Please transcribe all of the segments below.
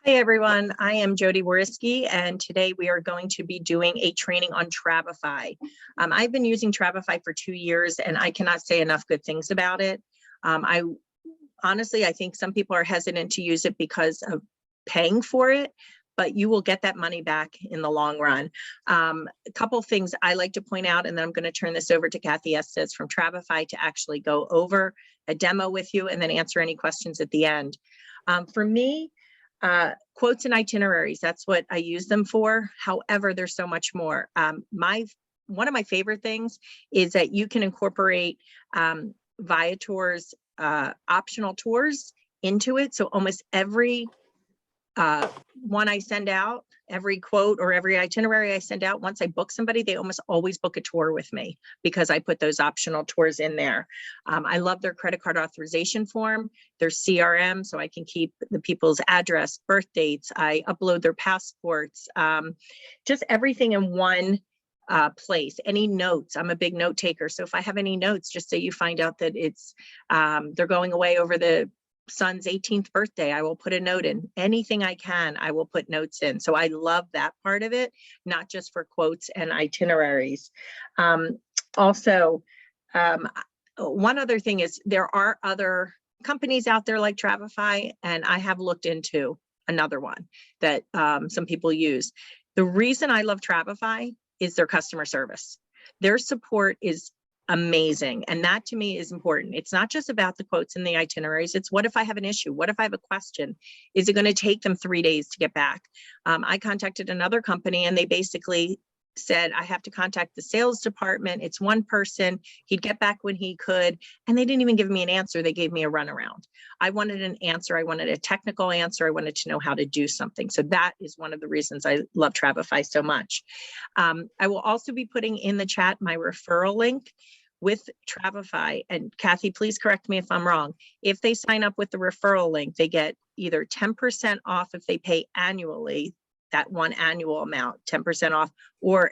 Hey everyone, I am Jodi, and today we are going to be doing a training on Travefy. I've been using Travefy for 2 years and I cannot say enough good things about it. I think some people are hesitant to use it because of paying for it, but you will get that money back in the long run. A couple things I like to point out, and then I'm going to turn this over to Kathy Estes from Travefy to actually go over a demo with you and then answer any questions at the end. For me, quotes and itineraries, that's what I use them for. However, there's so much more. One of my favorite things is that you can incorporate Viator's optional tours into it. So almost every one I send out, every quote or every itinerary I send out, once I book somebody, they almost always book a tour with me because I put those optional tours in there. I love their credit card authorization form, their CRM, so I can keep the people's address, birth dates. I upload their passports, just everything in one place. Any notes, I'm a big note taker. So if I have any notes, just say you find out that it's they're going away over the son's 18th birthday, I will put a note in. Anything I can, I will put notes in. So I love that part of it, not just for quotes and itineraries. Also, one other thing is there are other companies out there like Travefy, and I have looked into another one that some people use. The reason I love Travefy is their customer service. Their support is amazing. And that to me is important. It's not just about the quotes and the itineraries. It's what if I have an issue? What if I have a question? Is it going to take them 3 days to get back? I contacted another company and they basically said, I have to contact the sales department. It's one person. He'd get back when he could. And they didn't even give me an answer. They gave me a runaround. I wanted an answer. I wanted a technical answer. I wanted to know how to do something. So that is one of the reasons I love Travefy so much. I will also be putting in the chat my referral link with Travefy. And Kathy, please correct me if I'm wrong. If they sign up with the referral link, they get either 10% off if they pay annually, that one annual amount, 10% off, or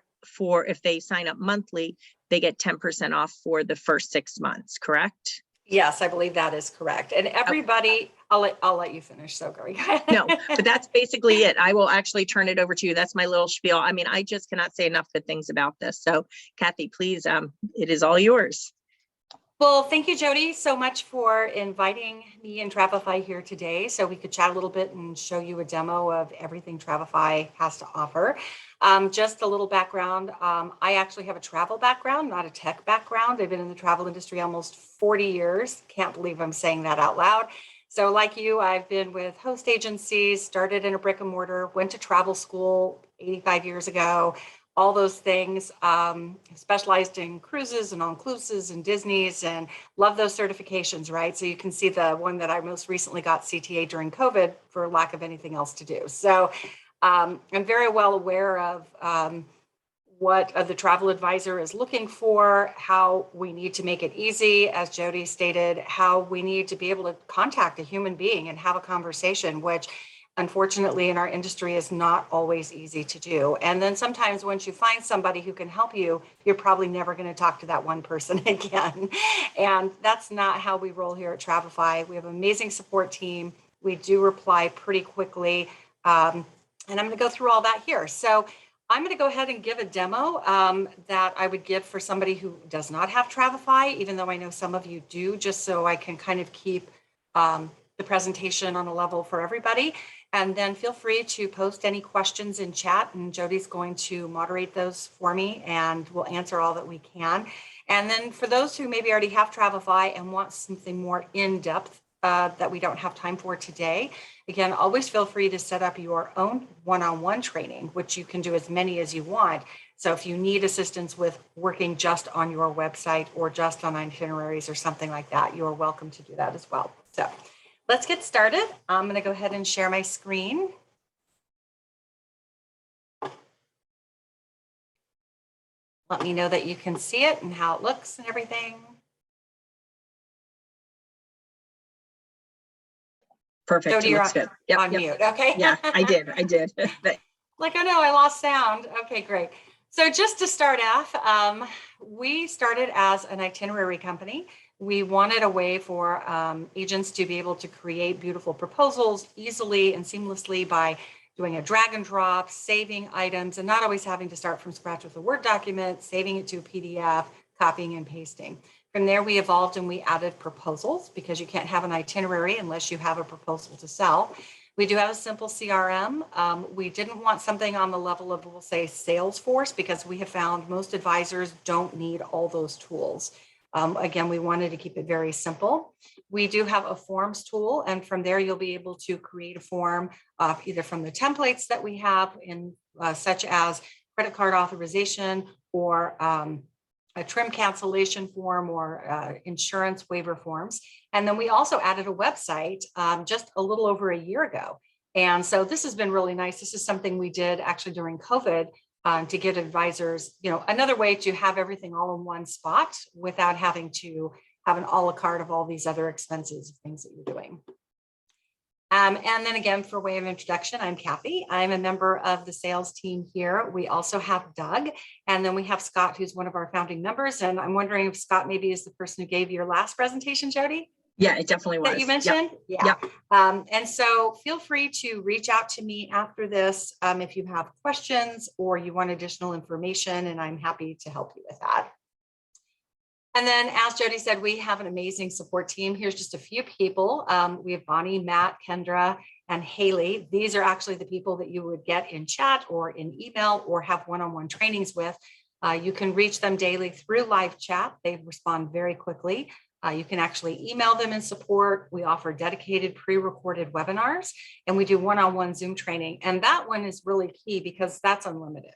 if they sign up monthly, they get 10% off for the first 6 months, correct? Yes, I believe that is correct. And everybody, okay. I'll let you finish. So go ahead. No, but that's basically it. I will actually turn it over to you. That's my little spiel. I mean, I just cannot say enough good things about this. So Kathy, please, it is all yours. Well, thank you, Jodi, so much for inviting me and Travefy here today so we could chat a little bit and show you a demo of everything Travefy has to offer. Just a little background. I actually have a travel background, not a tech background. I've been in the travel industry almost 40 years. Can't believe I'm saying that out loud. So like you, I've been with host agencies, started in a brick and mortar, went to travel school 85 years ago, all those things, specialized in cruises and all-inclusives and Disney's, and love those certifications, right? So you can see the one that I most recently got, CTA, during COVID for lack of anything else to do. So I'm very well aware of what the travel advisor is looking for, how we need to make it easy, as Jodi stated, how we need to be able to contact a human being and have a conversation, which unfortunately in our industry is not always easy to do. And then sometimes once you find somebody who can help you, you're probably never going to talk to that one person again. And that's not how we roll here at Travefy. We have an amazing support team. We do reply pretty quickly. And I'm going to go through all that here. So I'm going to go ahead and give a demo that I would give for somebody who does not have Travefy, even though I know some of you do, just so I can kind of keep the presentation on a level for everybody. And then feel free to post any questions in chat, and Jodi's going to moderate those for me and we'll answer all that we can. And then for those who maybe already have Travefy and want something more in-depth that we don't have time for today, again, always feel free to set up your own one-on-one training, which you can do as many as you want. So if you need assistance with working just on your website or just on itineraries or something like that, you're welcome to do that as well. So let's get started. I'm going to go ahead and share my screen. Let me know that you can see it and how it looks and everything. Perfect. Jodi, you're good. Yep, on mute. Okay. Yeah, I did. Like, oh no, I lost sound. Okay, great. So just to start off, we started as an itinerary company We wanted a way for agents to be able to create beautiful proposals easily and seamlessly by doing a drag and drop, saving items, and not always having to start from scratch with a Word document, saving it to a PDF, copying and pasting. From there, we evolved and we added proposals because you can't have an itinerary unless you have a proposal to sell. We do have a simple CRM. We didn't want something on the level of, we'll say, Salesforce, because we have found most advisors don't need all those tools. Again, we wanted to keep it very simple. We do have a forms tool, and from there you'll be able to create a form either from the templates that we have in such as credit card authorization or a trim cancellation form or insurance waiver forms. And then we also added a website just a little over a year ago. And so this has been really nice. This is something we did actually during COVID to get advisors, another way to have everything all in one spot without having to have an a la carte of all these other expenses, things that you're doing. And then again, for way of introduction, I'm Kathy. I'm a member of the sales team here. We also have Doug, and then we have Scott, who's one of our founding members. And I'm wondering if Scott maybe is the person who gave your last presentation, Jodi? Yeah, it definitely was. That you mentioned? Yep. Yeah. Yep. And so feel free to reach out to me after this if you have questions or you want additional information, and I'm happy to help you with that. And then, as Jodi said, we have an amazing support team. Here's just a few people. We have Bonnie, Matt, Kendra, and Haley. These are actually the people that you would get in chat or in email or have one-on-one trainings with. You can reach them daily through live chat. They respond very quickly. You can actually email them in support. We offer dedicated pre-recorded webinars, and we do one-on-one Zoom training. And that one is really key because that's unlimited.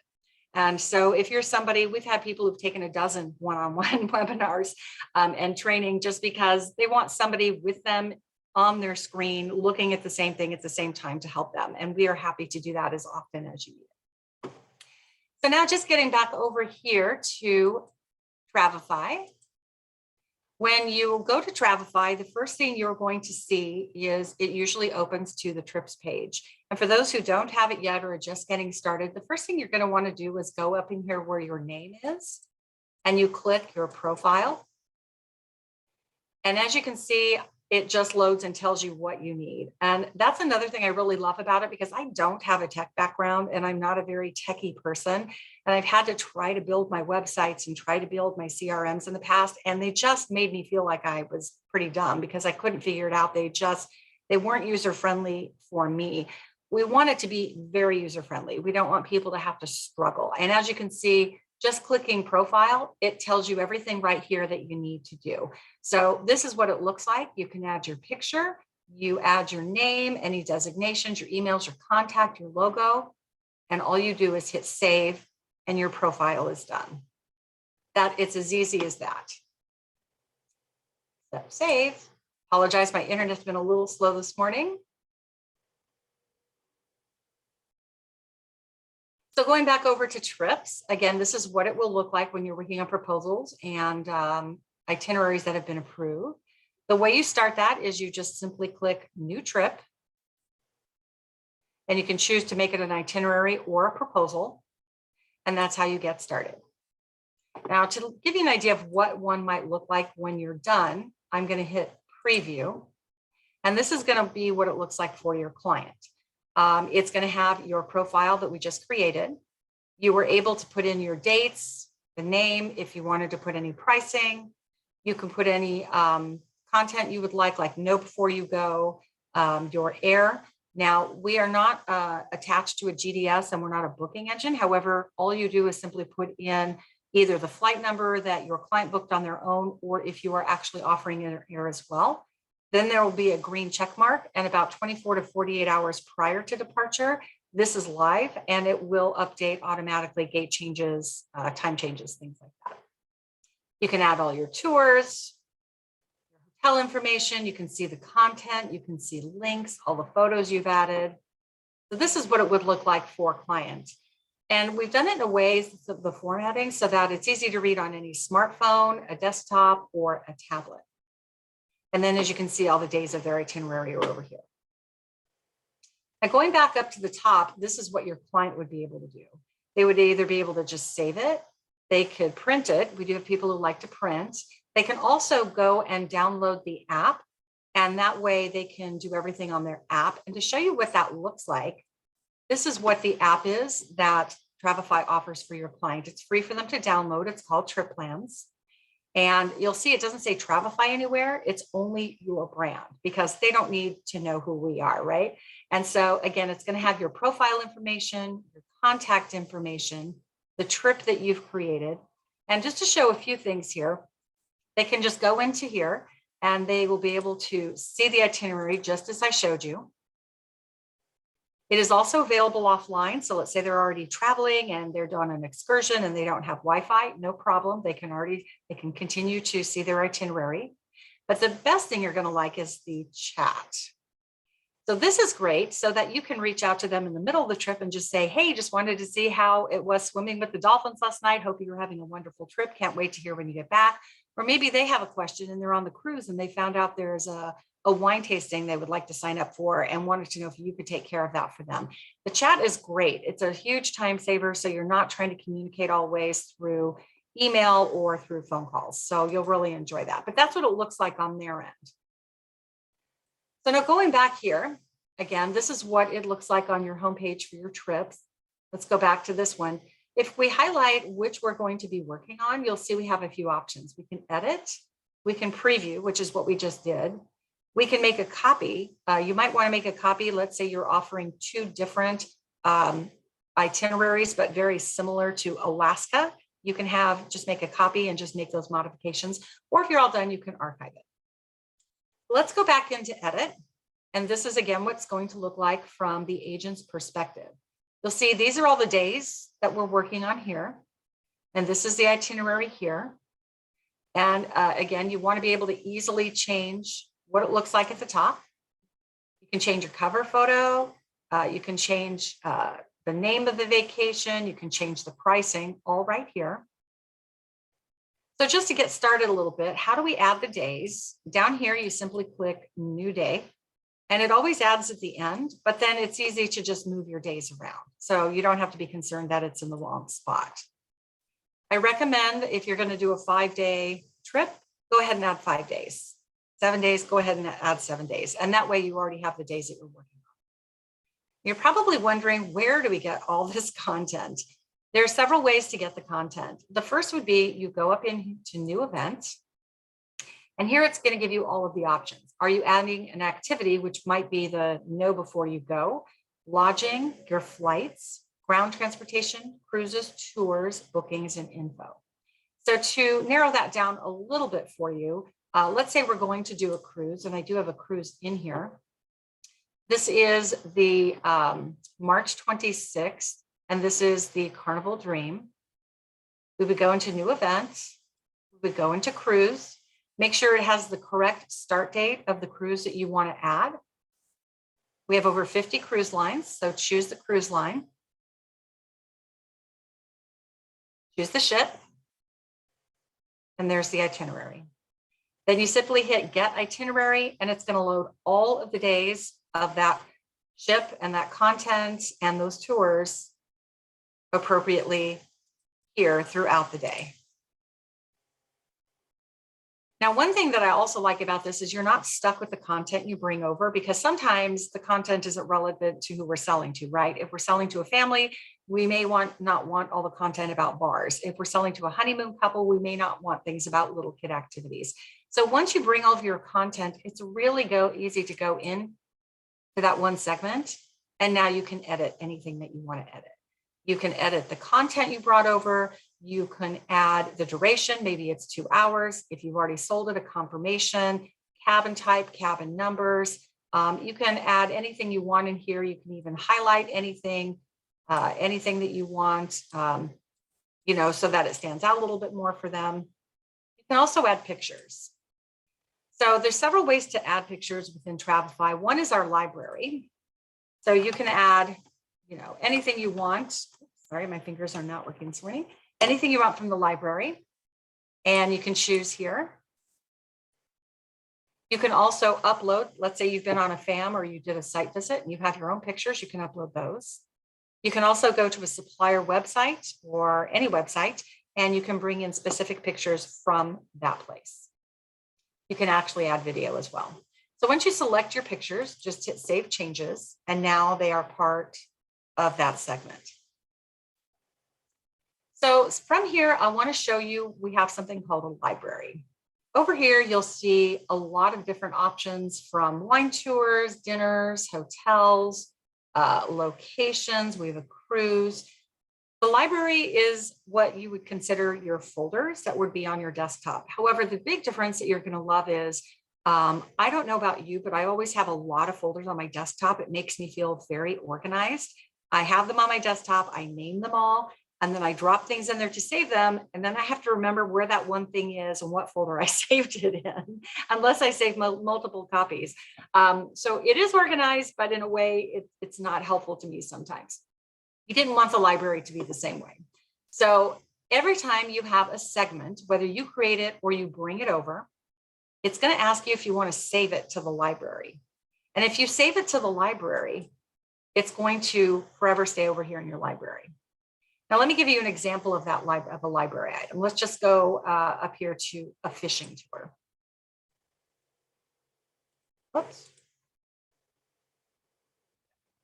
And so if you're somebody, we've had people who've taken a dozen one-on-one webinars and training just because they want somebody with them on their screen looking at the same thing at the same time to help them. And we are happy to do that as often as you need it. So now just getting back over here to Travefy. When you go to Travefy, the first thing you're going to see is it usually opens to the trips page. And for those who don't have it yet or are just getting started, the first thing you're going to want to do is go up in here where your name is, and you click your profile. And as you can see, it just loads and tells you what you need. And that's another thing I really love about it, because I don't have a tech background and I'm not a very techie person. And I've had to try to build my websites and try to build my CRMs in the past. And they just made me feel like I was pretty dumb because I couldn't figure it out. They weren't user-friendly for me. We want it to be very user-friendly. We don't want people to have to struggle. And as you can see, just clicking profile, it tells you everything right here that you need to do. So this is what it looks like. You can add your picture, you add your name, any designations, your emails, your contact, your logo, and all you do is hit save and your profile is done. It's as easy as that. So save. Apologize, my internet's been a little slow this morning. So going back over to trips, again, this is what it will look like when you're working on proposals and itineraries that have been approved. The way you start that is you just simply click new trip, and you can choose to make it an itinerary or a proposal, and that's how you get started. Now, to give you an idea of what one might look like when you're done, I'm going to hit preview, and this is going to be what it looks like for your client. It's going to have your profile that we just created. You were able to put in your dates, the name, if you wanted to put any pricing. You can put any content you would like know before you go, your air. Now, we are not attached to a GDS and we're not a booking engine. However, all you do is simply put in either the flight number that your client booked on their own, or if you are actually offering air as well. Then there will be a green check mark, and about 24 to 48 hours prior to departure, this is live and it will update automatically gate changes, time changes, things like that. You can add all your tours, your hotel information, you can see the content, you can see links, all the photos you've added. So this is what it would look like for a client. And we've done it in a way, the formatting, so that it's easy to read on any smartphone, a desktop, or a tablet. And then as you can see, all the days of their itinerary are over here. Now going back up to the top, this is what your client would be able to do. They would either be able to just save it, they could print it. We do have people who like to print. They can also go and download the app, and that way they can do everything on their app. And to show you what that looks like, this is what the app is that Travefy offers for your client. It's free for them to download. It's called Trip Plans. And you'll see it doesn't say Travefy anywhere. It's only your brand because they don't need to know who we are, right? And so again, it's going to have your profile information, your contact information, the trip that you've created. And just to show a few things here, they can just go into here and they will be able to see the itinerary just as I showed you. It is also available offline. So let's say they're already traveling and they're on an excursion and they don't have Wi-Fi, no problem. They can continue to see their itinerary. But the best thing you're going to like is the chat. So this is great so that you can reach out to them in the middle of the trip and just say, hey, just wanted to see how it was swimming with the dolphins last night. Hope you're having a wonderful trip. Can't wait to hear when you get back. Or maybe they have a question and they're on the cruise and they found out there's a wine tasting they would like to sign up for and wanted to know if you could take care of that for them. The chat is great. It's a huge time saver. So you're not trying to communicate always through email or through phone calls. So you'll really enjoy that. But that's what it looks like on their end. So now going back here, again, this is what it looks like on your homepage for your trips. Let's go back to this one. If we highlight which we're going to be working on, you'll see we have a few options. We can edit, we can preview, which is what we just did. We can make a copy. You might want to make a copy. Let's say you're offering two different itineraries, but very similar to Alaska. You can just make a copy and just make those modifications. Or if you're all done, you can archive it. Let's go back into edit. And this is, again, what's going to look like from the agent's perspective. You'll see these are all the days that we're working on here. And this is the itinerary here. And again, you want to be able to easily change what it looks like at the top. You can change your cover photo. You can change the name of the vacation. You can change the pricing, all right here. So just to get started a little bit, how do we add the days? Down here, you simply click New Day. And it always adds at the end, but then it's easy to just move your days around. So you don't have to be concerned that it's in the wrong spot. I recommend if you're going to do a 5-day trip, go ahead and add 5 days. 7 days, go ahead and add 7 days. And that way you already have the days that you're working on. You're probably wondering, where do we get all this content? There are several ways to get the content. The first would be you go up into New Event. And here it's going to give you all of the options. Are you adding an activity, which might be the know before you go, lodging, your flights, ground transportation, cruises, tours, bookings, and info. So to narrow that down a little bit for you, let's say we're going to do a cruise, and I do have a cruise in here. This is the March 26th, and this is the Carnival Dream. We would go into New Events. We would go into Cruise. Make sure it has the correct start date of the cruise that you want to add. We have over 50 cruise lines, so choose the cruise line. Choose the ship. And there's the itinerary. Then you simply hit Get Itinerary, and it's going to load all of the days of that ship and that content and those tours appropriately here throughout the day. Now, one thing that I also like about this is you're not stuck with the content you bring over, because sometimes the content isn't relevant to who we're selling to, right? If we're selling to a family, we may not want all the content about bars. If we're selling to a honeymoon couple, we may not want things about little kid activities. So once you bring over your content, it's really easy to go in to that one segment. And now you can edit anything that you want to edit. You can edit the content you brought over. You can add the duration. Maybe it's 2 hours. If you've already sold it, a confirmation, cabin type, cabin numbers. You can add anything you want in here. You can even highlight anything that you want, so that it stands out a little bit more for them. You can also add pictures. So there's several ways to add pictures within Travefy. One is our library. So you can add, anything you want. Sorry, my fingers are not working this morning. Anything you want from the library, and you can choose here. You can also upload, let's say you've been on a FAM or you did a site visit and you have your own pictures, you can upload those. You can also go to a supplier website or any website and you can bring in specific pictures from that place. You can actually add video as well. So once you select your pictures, just hit Save Changes, and now they are part of that segment. So from here, I want to show you, we have something called a library. Over here, you'll see a lot of different options from wine tours, dinners, hotels, locations. We have a cruise. The library is what you would consider your folders that would be on your desktop. However, the big difference that you're going to love is, I don't know about you, but I always have a lot of folders on my desktop. It makes me feel very organized. I have them on my desktop. I name them all, and then I drop things in there to save them. And then I have to remember where that one thing is and what folder I saved it in, unless I save multiple copies. So it is organized, but in a way, it's not helpful to me sometimes. You didn't want the library to be the same way. So every time you have a segment, whether you create it or you bring it over, it's going to ask you if you want to save it to the library. And if you save it to the library, it's going to forever stay over here in your library. Now, let me give you an example of that of a library item. Let's just go up here to a fishing tour. Whoops.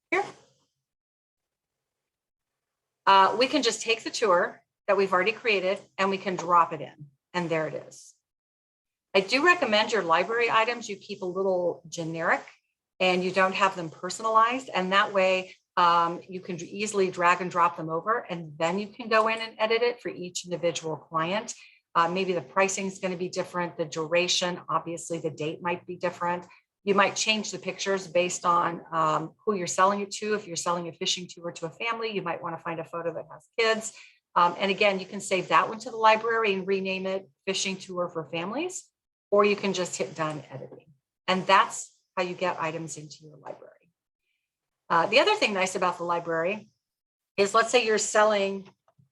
Here. We can just take the tour that we've already created and we can drop it in, and there it is. I do recommend your library items you keep a little generic and you don't have them personalized, and that way you can easily drag and drop them over, and then you can go in and edit it for each individual client. Maybe the pricing is going to be different, the duration, obviously the date might be different. You might change the pictures based on who you're selling it to. If you're selling a fishing tour to a family, you might want to find a photo that has kids. And again, you can save that one to the library and rename it Fishing Tour for Families, or you can just hit Done Editing. And that's how you get items into your library. The other thing nice about the library is, let's say you're selling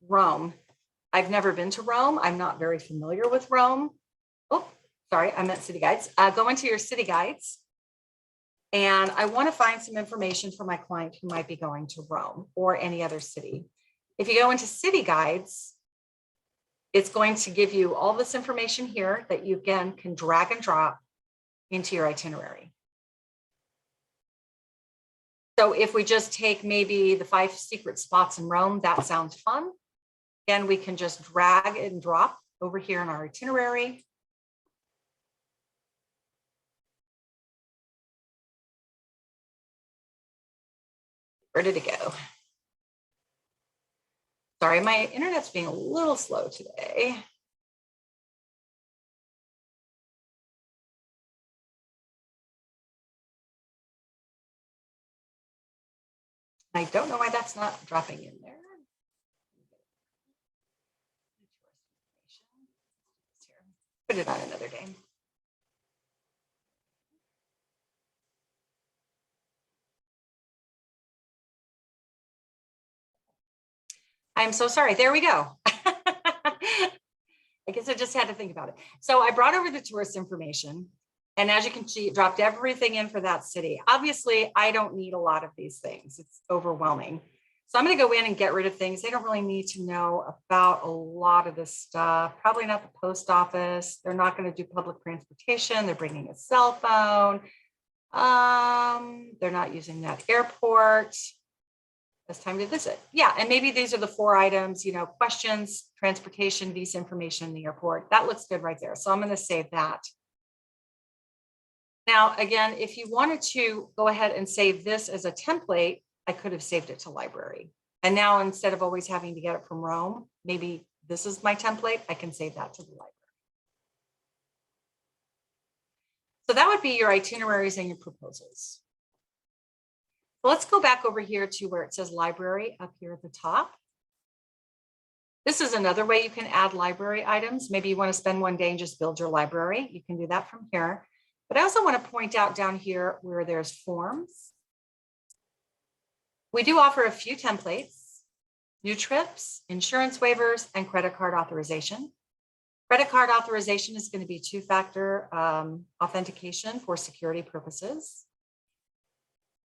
Rome. I've never been to Rome. I'm not very familiar with Rome. Oh, sorry, I meant city guides. Go into your city guides. And I want to find some information for my client who might be going to Rome or any other city. If you go into city guides, it's going to give you all this information here that you, again, can drag and drop into your itinerary. So if we just take maybe the 5 secret spots in Rome, that sounds fun. Again, we can just drag and drop over here in our itinerary. Where did it go? Sorry, my internet's being a little slow today. I don't know why that's not dropping in there. Put it on another day. I'm so sorry. There we go. I guess I just had to think about it. So I brought over the tourist information. And as you can see, it dropped everything in for that city. Obviously, I don't need a lot of these things. It's overwhelming. So I'm going to go in and get rid of things. They don't really need to know about a lot of this stuff. Probably not the post office. They're not going to do public transportation. They're bringing a cell phone. They're not using that airport. It's time to visit. Yeah, and maybe these are the 4 items, you know, questions, transportation, visa information, the airport. That looks good right there. So I'm going to save that. Now, again, if you wanted to go ahead and save this as a template, I could have saved it to library. And now, instead of always having to get it from Rome, maybe this is my template. I can save that to the library. So that would be your itineraries and your proposals. Let's go back over here to where it says library up here at the top. This is another way you can add library items. Maybe you want to spend one day and just build your library. You can do that from here. But I also want to point out down here where there's forms. We do offer a few templates: new trips, insurance waivers, and credit card authorization. Credit card authorization is going to be 2-factor authentication for security purposes.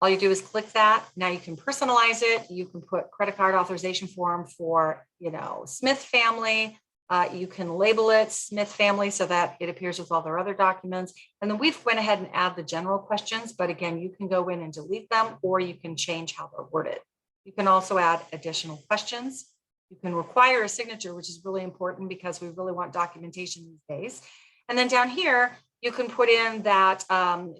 All you do is click that. Now you can personalize it. You can put credit card authorization form for, Smith family. You can label it Smith family so that it appears with all their other documents. And then we've went ahead and add the general questions, but again, you can go in and delete them, or you can change how they're worded. You can also add additional questions. You can require a signature, which is really important because we really want documentation these days. And then down here, you can put in that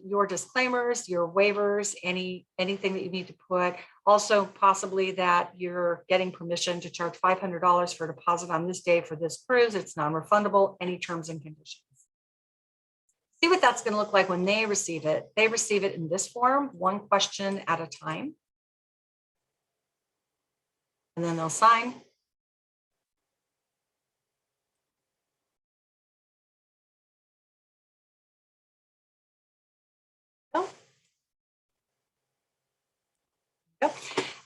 your disclaimers, your waivers, anything that you need to put. Also, possibly that you're getting permission to charge $500 for a deposit on this day for this cruise. It's non-refundable, any terms and conditions. See what that's going to look like when they receive it. They receive it in this form, one question at a time. And then they'll sign. Oh. Yep.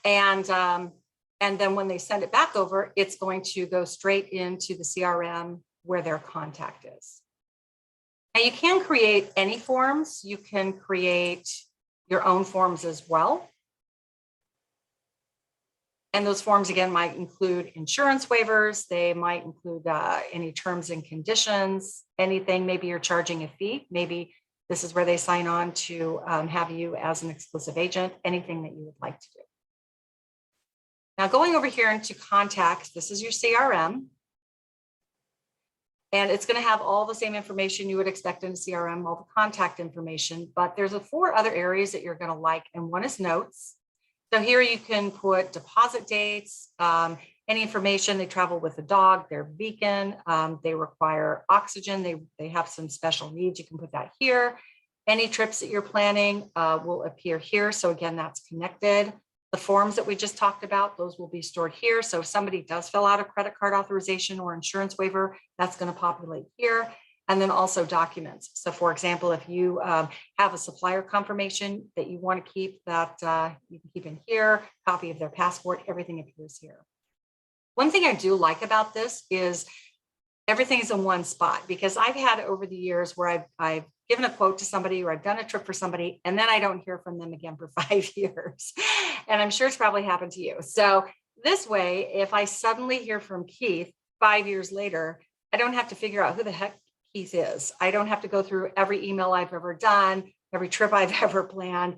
And then when they send it back over, it's going to go straight into the CRM where their contact is. Now you can create any forms. You can create your own forms as well. And those forms, again, might include insurance waivers. They might include any terms and conditions, anything. Maybe you're charging a fee. Maybe this is where they sign on to have you as an exclusive agent, anything that you would like to do. Now going over here into contacts, this is your CRM. And it's going to have all the same information you would expect in a CRM, all the contact information, but there's 4 other areas that you're going to like. And one is notes. So here you can put deposit dates, any information. They travel with a dog, they're vegan, they require oxygen, they have some special needs. You can put that here. Any trips that you're planning will appear here. So again, that's connected. The forms that we just talked about, those will be stored here. So if somebody does fill out a credit card authorization or insurance waiver, that's going to populate here. And then also documents. So for example, if you have a supplier confirmation that you want to keep, that you can keep in here, copy of their passport, everything appears here. One thing I do like about this is everything is in one spot, because I've had over the years where I've given a quote to somebody or I've done a trip for somebody and then I don't hear from them again for 5 years. And I'm sure it's probably happened to you. So this way, if I suddenly hear from Keith 5 years later, I don't have to figure out who the heck Keith is. I don't have to go through every email I've ever done, every trip I've ever planned.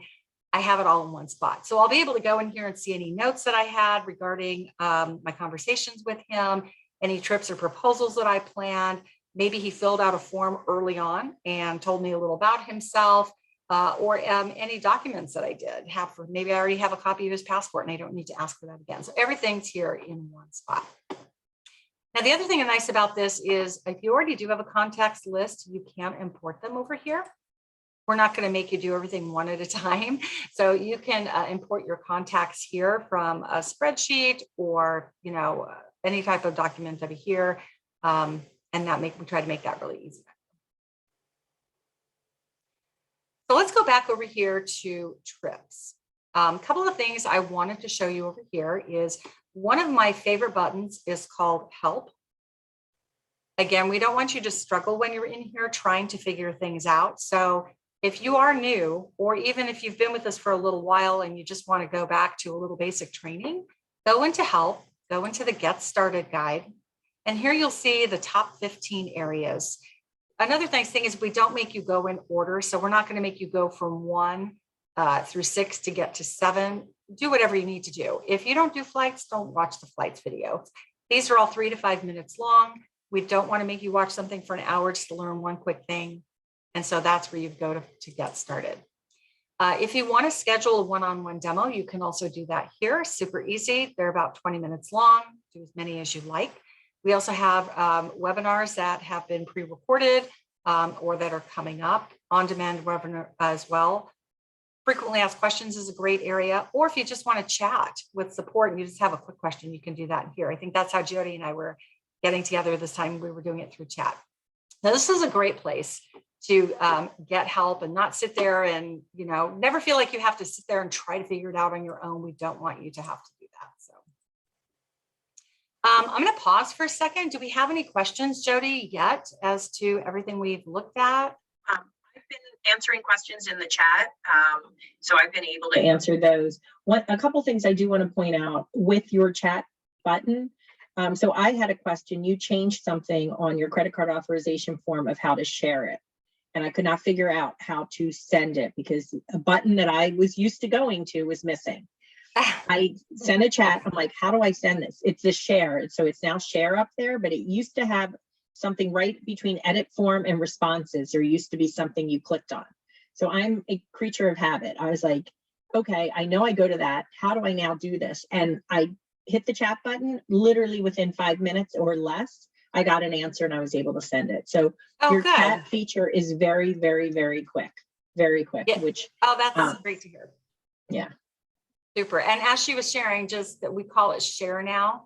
I have it all in one spot. So I'll be able to go in here and see any notes that I had regarding my conversations with him, any trips or proposals that I planned. Maybe he filled out a form early on and told me a little about himself, or any documents that I did have for, maybe I already have a copy of his passport and I don't need to ask for that again. So everything's here in one spot. Now, the other thing nice about this is if you already do have a contacts list, you can import them over here. We're not going to make you do everything one at a time. So you can import your contacts here from a spreadsheet or, any type of document over here. And we try to make that really easy. So let's go back over here to trips. A couple of things I wanted to show you over here is one of my favorite buttons is called Help. Again, we don't want you to struggle when you're in here trying to figure things out. So if you are new, or even if you've been with us for a little while and you just want to go back to a little basic training, go into Help, go into the Get Started guide. And here you'll see the top 15 areas. Another nice thing is we don't make you go in order. So we're not going to make you go from 1 through 6 to get to 7. Do whatever you need to do. If you don't do flights, don't watch the flights video. These are all 3 to 5 minutes long. We don't want to make you watch something for an hour just to learn one quick thing. And so that's where you go to get started. If you want to schedule a one-on-one demo, you can also do that here. Super easy. They're about 20 minutes long. Do as many as you like. We also have webinars that have been pre-recorded or that are coming up, on-demand webinar as well. Frequently asked questions is a great area. Or if you just want to chat with support and you just have a quick question, you can do that in here. I think that's how Jodi and I were getting together this time. We were doing it through chat. Now, this is a great place to get help and not sit there and, never feel like you have to sit there and try to figure it out on your own. We don't want you to have to do that. So I'm going to pause for a second. Do we have any questions, Jodi, yet as to everything we've looked at? I've been answering questions in the chat, so I've been able to answer those. A couple things I do want to point out with your chat button. So I had a question. You changed something on your credit card authorization form of how to share it. And I could not figure out how to send it because a button that I was used to going to was missing. I sent a chat. I'm like, how do I send this? It's the share. So it's now share up there, but it used to have something right between edit form and responses. There used to be something you clicked on. So I'm a creature of habit. I was like, okay, I know I go to that. How do I now do this? And I hit the chat button. Literally within 5 minutes or less, I got an answer and I was able to send it. So your good. chat feature is very, very, very quick, Yeah. which. That's great to hear. Yeah. Super. And as she was sharing, just that we call it share now.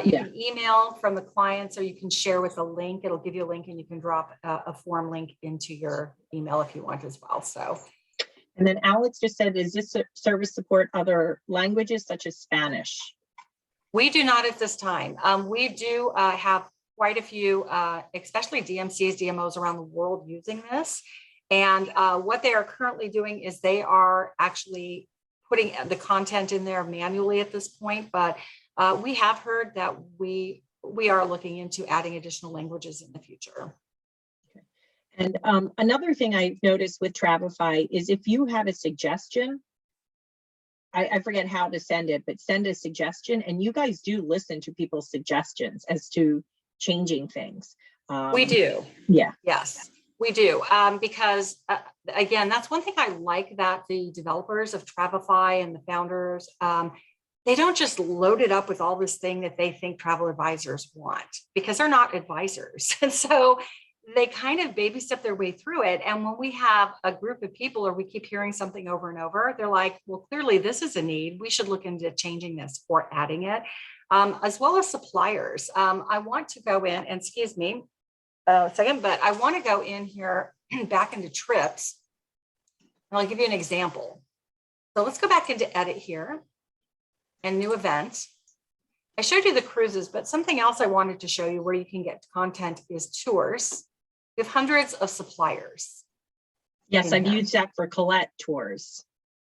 You can email from the clients or you can share with a link. It'll give you a link and you can drop a form link into your email if you want as well. So. And then Alex just said, is this service support other languages such as Spanish? We do not at this time. We do have quite a few, especially DMCs, DMOs around the world using this. And what they are currently doing is they are actually putting the content in there manually at this point, but we have heard that we are looking into adding additional languages in the future. Okay. And another thing I've noticed with Travefy is if you have a suggestion, I forget how to send it, but send a suggestion, and you guys do listen to people's suggestions as to changing things. We do. Yeah. Yes. We do, because again, that's one thing I like that the developers of Travefy and the founders, they don't just load it up with all this thing that they think travel advisors want, because they're not advisors. And so they kind of baby step their way through it. And when we have a group of people or we keep hearing something over and over, they're like, well, clearly this is a need. We should look into changing this or adding it, as well as suppliers. I want to go in and, excuse me, a second, but I want to go in here back into trips and I'll give you an example. So let's go back into edit here and new event. I showed you the cruises, but something else I wanted to show you where you can get content is tours. We have hundreds of suppliers. Yes, I've used that for Colette tours.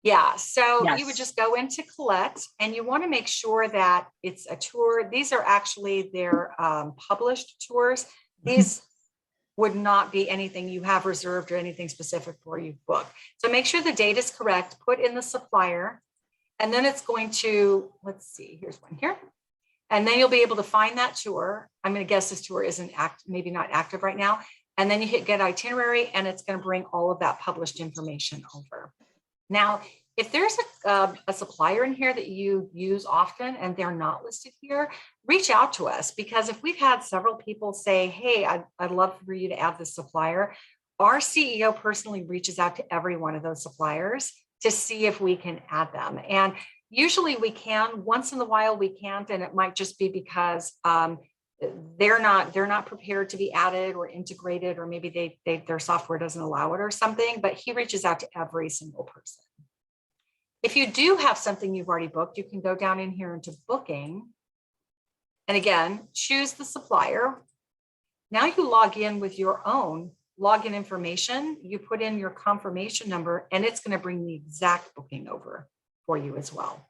Yeah, so yes. You would just go into Colette and you want to make sure that it's a tour. These are actually their published tours. These would not be anything you have reserved or anything specific for you book. So make sure the date is correct, put in the supplier, and then it's going to, let's see, here's one here. And then you'll be able to find that tour. I'm going to guess this tour isn't maybe not active right now. And then you hit get itinerary and it's going to bring all of that published information over. Now, if there's a supplier in here that you use often and they're not listed here, reach out to us, because if we've had several people say, hey, I'd love for you to add this supplier, our CEO personally reaches out to every one of those suppliers to see if we can add them. And usually we can, once in a while we can't, and it might just be because they're not prepared to be added or integrated, or maybe their software doesn't allow it or something, but he reaches out to every single person. If you do have something you've already booked, you can go down in here into booking. And again, choose the supplier. Now you log in with your own login information. You put in your confirmation number and it's going to bring the exact booking over for you as well.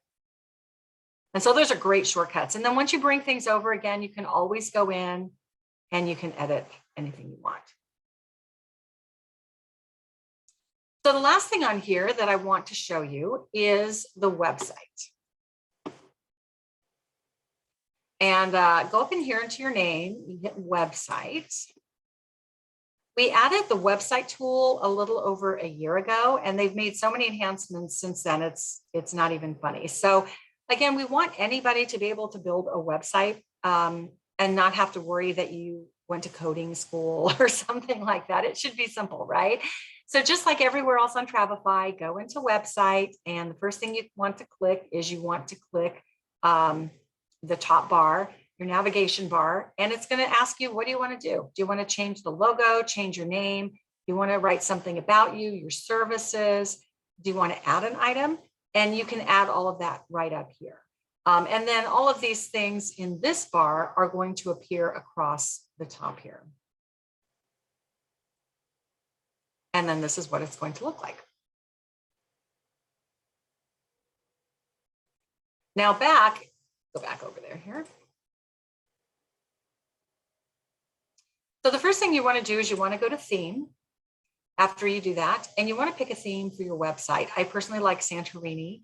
And so those are great shortcuts. And then once you bring things over again, you can always go in and you can edit anything you want. So the last thing on here that I want to show you is the website. And go up in here into your name, you hit website. We added the website tool a little over a year ago, and they've made so many enhancements since then, it's not even funny. So again, we want anybody to be able to build a website and not have to worry that you went to coding school or something like that. It should be simple, right? So just like everywhere else on Travefy, go into website, and the first thing you want to click is you want to click the top bar, your navigation bar, and it's going to ask you, what do you want to do? Do you want to change the logo, change your name? Do you want to write something about you, your services? Do you want to add an item? And you can add all of that right up here. And then all of these things in this bar are going to appear across the top here. And then this is what it's going to look like. Now go back over there here. So the first thing you want to do is you want to go to theme after you do that, and you want to pick a theme for your website. I personally like Santorini.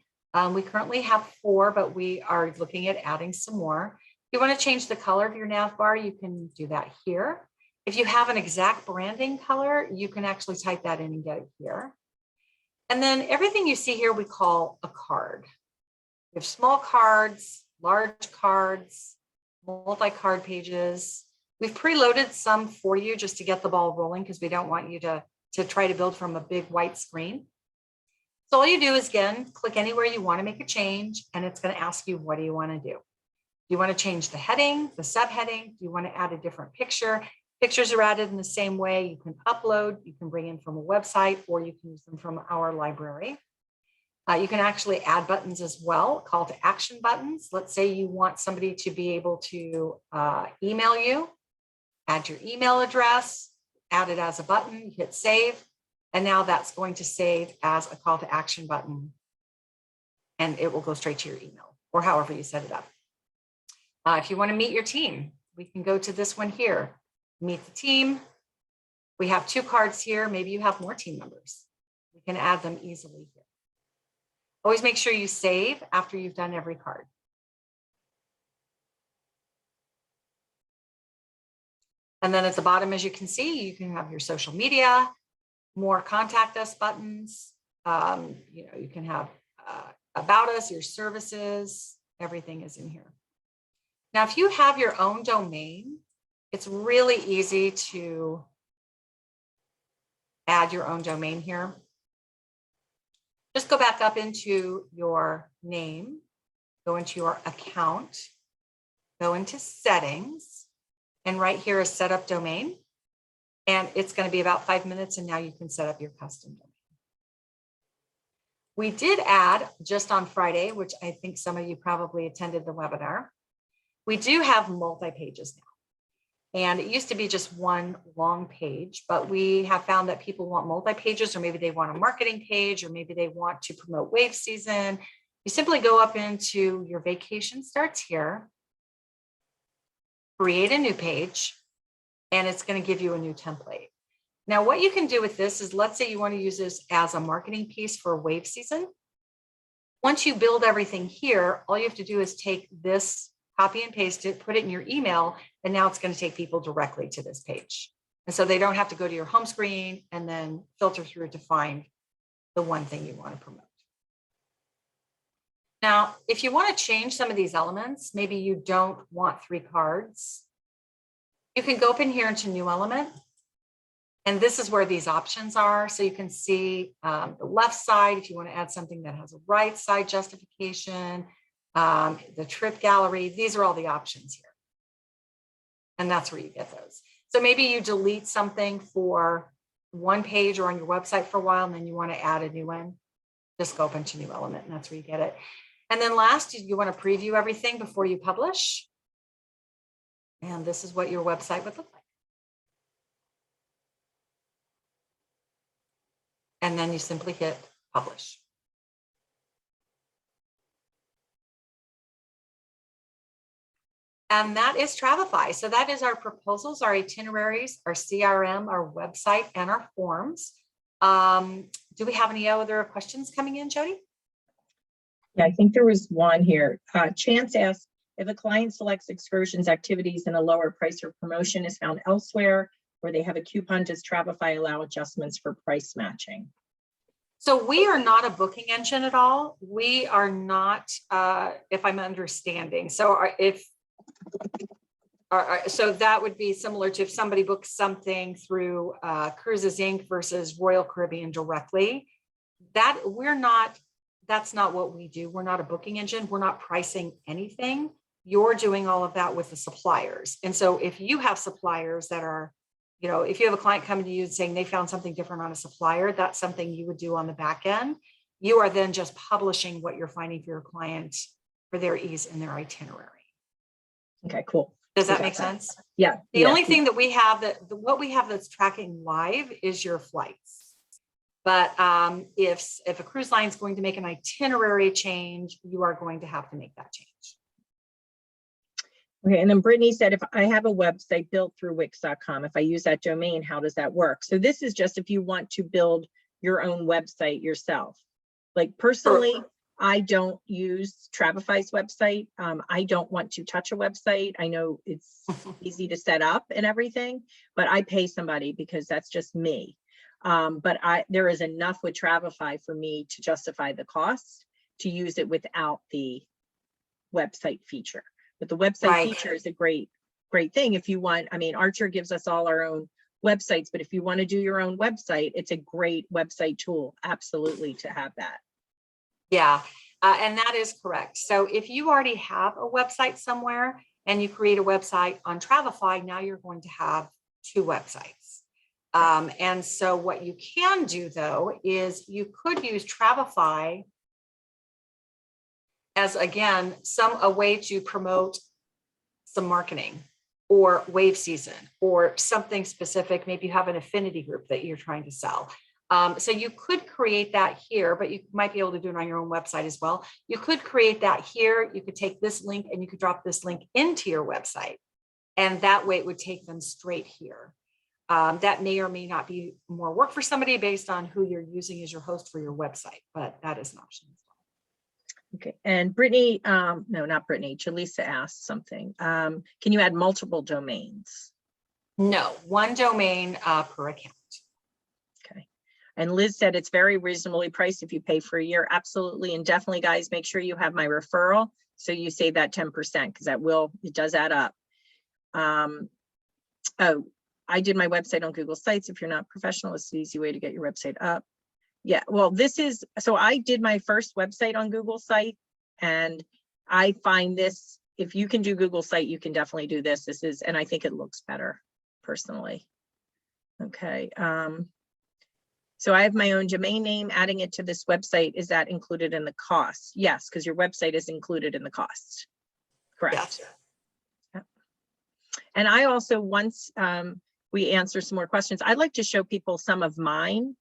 We currently have 4, but we are looking at adding some more. If you want to change the color of your nav bar, you can do that here. If you have an exact branding color, you can actually type that in and get it here. And then everything you see here, we call a card. We have small cards, large cards, multi-card pages. We've preloaded some for you just to get the ball rolling because we don't want you to try to build from a big white screen. So all you do is, again, click anywhere you want to make a change, and it's going to ask you, what do you want to do? Do you want to change the heading, the subheading? Do you want to add a different picture? Pictures are added in the same way. You can upload, you can bring in from a website, or you can use them from our library. You can actually add buttons as well, call to action buttons. Let's say you want somebody to be able to email you, add your email address, add it as a button, you hit save, and now that's going to save as a call to action button, and it will go straight to your email or however you set it up. If you want to meet your team, we can go to this one here, meet the team. We have 2 cards here. Maybe you have more team members. We can add them easily here. Always make sure you save after you've done every card. And then at the bottom, as you can see, you can have your social media, more contact us buttons. You can have about us, your services, everything is in here. Now, if you have your own domain, it's really easy to add your own domain here. Just go back up into your name, go into your account, go into settings, and right here is set up domain. And it's going to be about 5 minutes, and now you can set up your custom domain. We did add just on Friday, which I think some of you probably attended the webinar. We do have multi-pages now. And it used to be just one long page, but we have found that people want multi-pages, or maybe they want a marketing page, or maybe they want to promote wave season. You simply go up into your vacation starts here, create a new page, and it's going to give you a new template. Now, what you can do with this is, let's say you want to use this as a marketing piece for wave season. Once you build everything here, all you have to do is take this, copy and paste it, put it in your email, and now it's going to take people directly to this page. And so they don't have to go to your home screen and then filter through to find the one thing you want to promote. Now, if you want to change some of these elements, maybe you don't want 3 cards, you can go up in here into new element. And this is where these options are. So you can see the left side, if you want to add something that has a right side justification, the trip gallery, these are all the options here. And that's where you get those. So maybe you delete something for one page or on your website for a while, and then you want to add a new one, just go up into new element, and that's where you get it. And then last, you want to preview everything before you publish. And this is what your website would look like. And then you simply hit publish. And that is Travefy. So that is our proposals, our itineraries, our CRM, our website, and our forms. Do we have any other questions coming in, Jodi? Yeah, I think there was one here. Chance asked, if a client selects excursions activities and a lower price or promotion is found elsewhere, or they have a coupon, does Travefy allow adjustments for price matching? So we are not a booking engine at all. We are not, if I'm understanding. So so that would be similar to if somebody books something through Cruises Inc. versus Royal Caribbean directly. That's not what we do. We're not a booking engine. We're not pricing anything. You're doing all of that with the suppliers. And so if you have suppliers that are, if you have a client coming to you and saying they found something different on a supplier, that's something you would do on the back end. You are then just publishing what you're finding for your client for their ease in their itinerary. Okay, cool. Does that make sense? Yeah. The only thing that we have what we have that's tracking live is your flights. But if a cruise line is going to make an itinerary change, you are going to have to make that change. Okay, and then Brittany said, if I have a website built through Wix.com, if I use that domain, how does that work? So this is just if you want to build your own website yourself. Like personally, I don't use Travefy's website. I don't want to touch a website. I know it's easy to set up and everything, but I pay somebody because that's just me. But there is enough with Travefy for me to justify the cost to use it without the website feature. But the website feature is a great thing if you want. I mean, Archer gives us all our own websites, but if you want to do your own website, it's a great website tool. Absolutely, to have that. Yeah, and that is correct. So if you already have a website somewhere and you create a website on Travefy, now you're going to have two websites. And so what you can do though is you could use Travefy as, again, a way to promote some marketing or wave season or something specific. Maybe you have an affinity group that you're trying to sell. So you could create that here, but you might be able to do it on your own website as well. You could create that here. You could take this link and you could drop this link into your website. And that way it would take them straight here. That may or may not be more work for somebody based on who you're using as your host for your website, but that is an option as well. Okay, and Brittany, no, not Brittany, Jaleesa asked something. Can you add multiple domains? No, one domain per account. Okay. And Liz said it's very reasonably priced if you pay for a year. Absolutely. And definitely, guys, make sure you have my referral so you save that 10% because it does add up. Oh, I did my website on Google Sites. If you're not professional, it's the easy way to get your website up. Yeah, well, so I did my first website on Google Site, and I find this, if you can do Google Site, you can definitely do this. And I think it looks better personally. Okay. So I have my own domain name, adding it to this website. Is that included in the cost? Yes, because your website is included in the cost. Correct. Yes. Yeah. And I also, once we answer some more questions, I'd like to show people some of mine.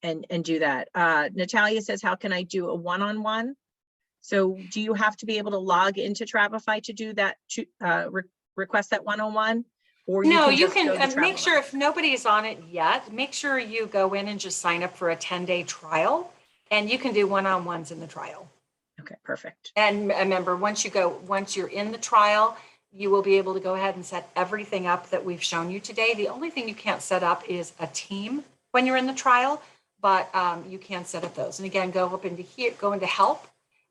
And do that. Natalia says, how can I do a one-on-one? So do you have to be able to log into Travefy to do that, to request that one-on-one? Or no, you can make sure if nobody's on it yet, make sure you go in and just sign up for a 10-day trial, and you can do one-on-ones in the trial. Okay, perfect. And remember, once you're in the trial, you will be able to go ahead and set everything up that we've shown you today. The only thing you can't set up is a team when you're in the trial, but you can set up those. And again, go up into here, go into help,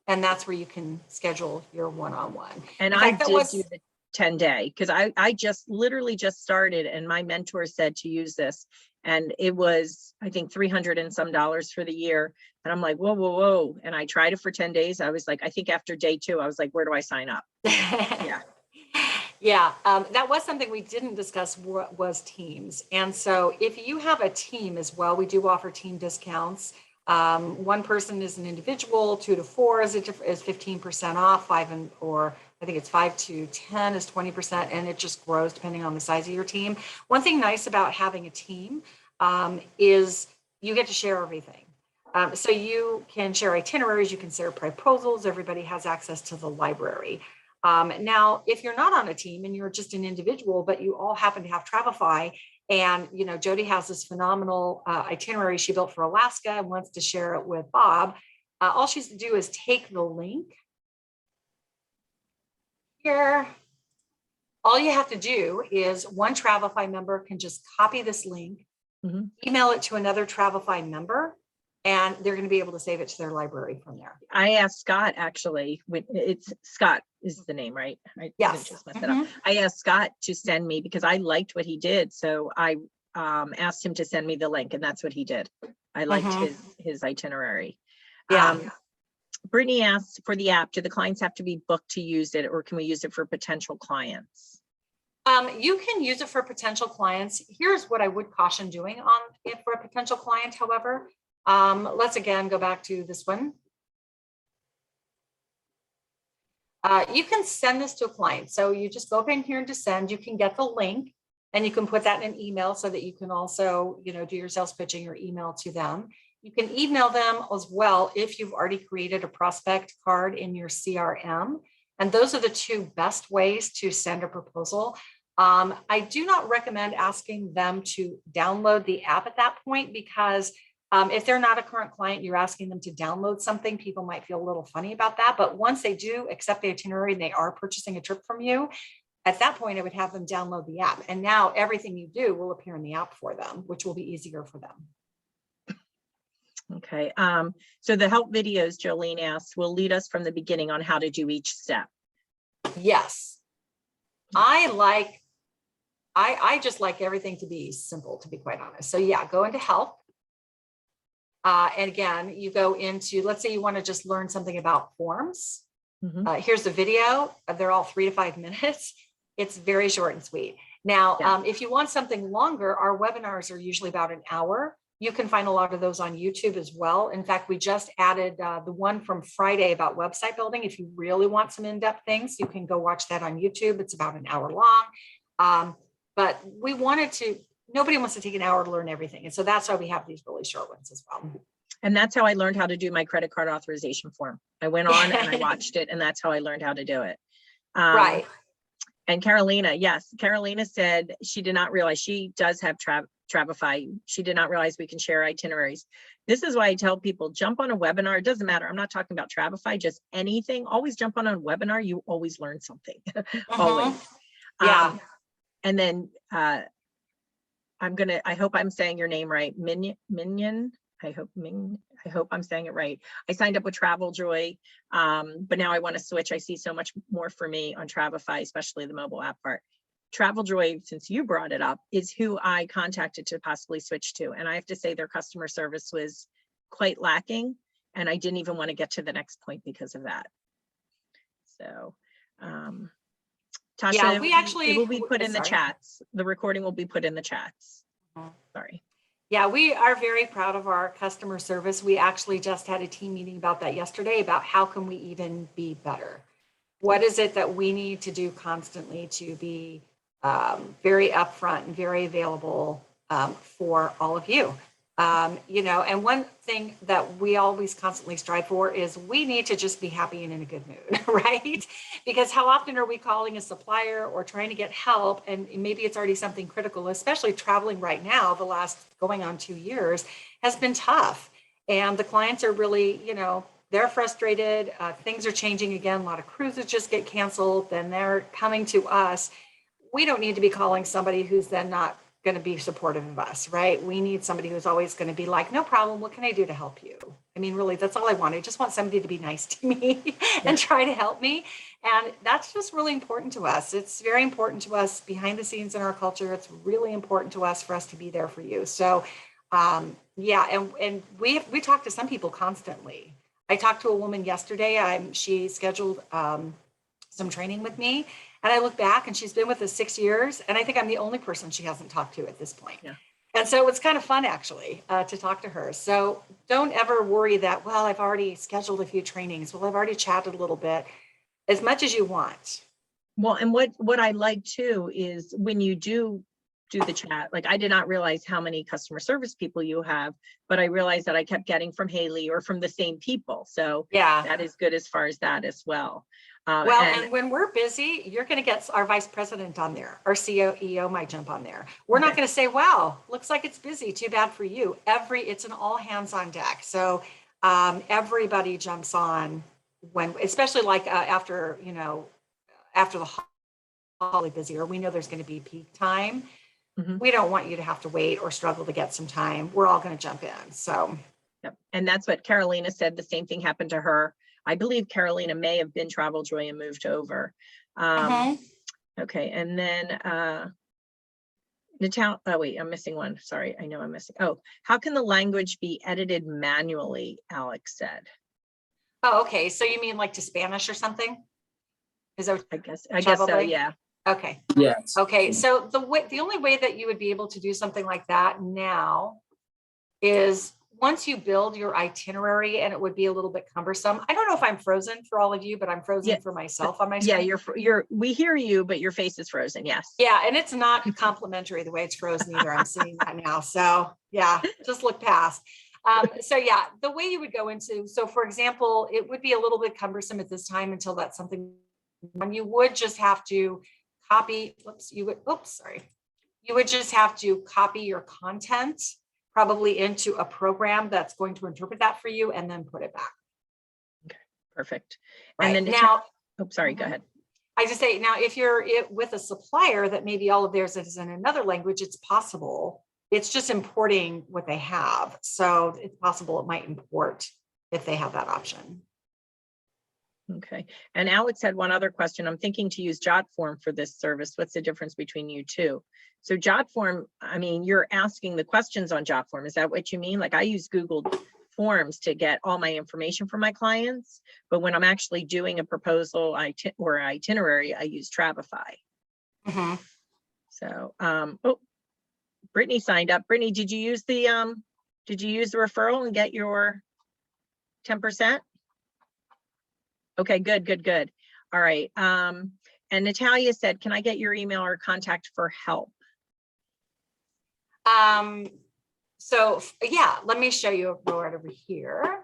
and that's where you can schedule your one-on-one. And I did do the 10-day because I literally just started, and my mentor said to use this, and it was, I think, $300 and some for the year. And I'm like, whoa, whoa, whoa. And I tried it for 10 days. I was like, I think after day 2, I was like, where do I sign up? Yeah. Yeah, that was something we didn't discuss, was teams. And so if you have a team as well, we do offer team discounts. One person is an individual, 2 to 4 is 15% off, or I think it's 5 to 10 is 20%, and it just grows depending on the size of your team. One thing nice about having a team is you get to share everything. So you can share itineraries, you can share proposals, everybody has access to the library. Now, if you're not on a team and you're just an individual, but you all happen to have Travefy, and Jodi has this phenomenal itinerary she built for Alaska and wants to share it with Bob, all she has to do is take the link here. All you have to do is one Travefy member can just copy this link, email it to another Travefy member, and they're going to be able to save it to their library from there. I asked Scott, actually, it's Scott is the name, right? I yes. Just mess it up. I asked Scott to send me, because I liked what he did. So I asked him to send me the link, and that's what he did. I liked his itinerary. Yeah. Brittany asked, for the app, do the clients have to be booked to use it, or can we use it for potential clients? You can use it for potential clients. Here's what I would caution doing on it for a potential client, however. Let's again go back to this one. You can send this to a client. So you just go up in here to send, you can get the link And you can put that in an email so that you can also, do your sales pitching or email to them. You can email them as well if you've already created a prospect card in your CRM. And those are the two best ways to send a proposal. I do not recommend asking them to download the app at that point, because if they're not a current client, you're asking them to download something, people might feel a little funny about that. But once they do accept the itinerary and they are purchasing a trip from you, at that point, I would have them download the app. And now everything you do will appear in the app for them, which will be easier for them. Okay. So the help videos, Jolene asks, will lead us from the beginning on how to do each step. Yes. I just like everything to be simple, to be quite honest. So yeah, go into help. And again, you go into, let's say you want to just learn something about forms. Here's the video. They're all 3 to 5 minutes. It's very short and sweet. Now, if you want something longer, our webinars are usually about an hour. You can find a lot of those on YouTube as well. In fact, we just added the one from Friday about website building. If you really want some in-depth things, you can go watch that on YouTube. It's about an hour long. But we wanted to, nobody wants to take an hour to learn everything. And so that's why we have these really short ones as well. And that's how I learned how to do my credit card authorization form. I went on and I watched it, and that's how I learned how to do it. Right. And Carolina, yes, Carolina said she did not realize, she does have Travefy. She did not realize we can share itineraries. This is why I tell people, jump on a webinar. It doesn't matter. I'm not talking about Travefy, just anything. Always jump on a webinar. You always learn something. Always. Yeah. And then I hope I'm saying your name right. Minion. I hope I'm saying it right. I signed up with TravelJoy, but now I want to switch. I see so much more for me on Travefy, especially the mobile app part. TravelJoy, since you brought it up, is who I contacted to possibly switch to. And I have to say their customer service was quite lacking. And I didn't even want to get to the next point because of that. So, Tasha, Yeah, we actually, it will be put in the sorry. chats. The recording will be put in the chats. Sorry. Yeah, we are very proud of our customer service. We actually just had a team meeting about that yesterday, about how can we even be better? What is it that we need to do constantly to be very upfront and very available for all of you? And one thing that we always constantly strive for is we need to just be happy and in a good mood, right? Because how often are we calling a supplier or trying to get help, and maybe it's already something critical, especially traveling right now, the last going on 2 years has been tough. And the clients are really, they're frustrated. Things are changing again. A lot of cruises just get canceled. Then they're coming to us. We don't need to be calling somebody who's then not going to be supportive of us, right? We need somebody who's always going to be like, no problem. What can I do to help you? I mean, really, that's all I want. I just want somebody to be nice to me and try to help me. And that's just really important to us. It's very important to us behind the scenes in our culture. It's really important to us for us to be there for you. So, and we talk to some people constantly. I talked to a woman yesterday. She scheduled some training with me. And I look back and she's been with us 6 years. And I think I'm the only person she hasn't talked to at this point. Yeah. And so it's kind of fun, actually, to talk to her. So don't ever worry that, well, I've already scheduled a few trainings. Well, I've already chatted a little bit. As much as you want. Well, and what I like too is when you do the chat, like I did not realize how many customer service people you have, but I realized that I kept getting from Haley or from the same people. So yeah, that is good as far as that as well. And when we're busy, you're going to get our vice president on there. Our CEO might jump on there. We're not going to say, wow, looks like it's busy. Too bad for you. It's an all hands on deck. So everybody jumps on when, especially like after the holiday busy, or we know there's going to be peak time. Mm-hmm. We don't want you to have to wait or struggle to get some time. We're all going to jump in. So. Yep. And that's what Carolina said. The same thing happened to her. I believe Carolina may have been TravelJoy and moved over. Okay. And then Natalia, oh wait, I'm missing one. Sorry. I know I'm missing. Oh, how can the language be edited manually? Alex said. Oh, okay. So you mean like to Spanish or something? Is that I guess so, yeah. Okay. Yes. Okay. So the only way that you would be able to do something like that now is once you build your itinerary, and it would be a little bit cumbersome. I don't know if I'm frozen for all of you, but I'm frozen for myself on my screen. Yeah, we hear you, but your face is frozen. Yes. Yeah, and it's not complimentary the way it's frozen either. I'm seeing that now. So yeah, just look past. So yeah, the way you would go into, so for example, it would be a little bit cumbersome at this time until that's something, you would just have to copy, you would just have to copy your content probably into a program that's going to interpret that for you and then put it back. Okay, perfect. Right. And then now, sorry, go ahead. I just say now, if you're with a supplier that maybe all of theirs is in another language, it's possible. It's just importing what they have. So it's possible it might import if they have that option. Okay. And Alex had one other question. I'm thinking to use JotForm for this service. What's the difference between you two? So JotForm, I mean, you're asking the questions on JotForm. Is that what you mean? Like I use Google Forms to get all my information from my clients, but when I'm actually doing a proposal or itinerary, I use Travefy. Mm-hmm. So, oh, Brittany signed up. Brittany, did you use the referral and get your 10%? Okay, good. All right. And Natalia said, can I get your email or contact for help? So yeah, let me show you a right over here.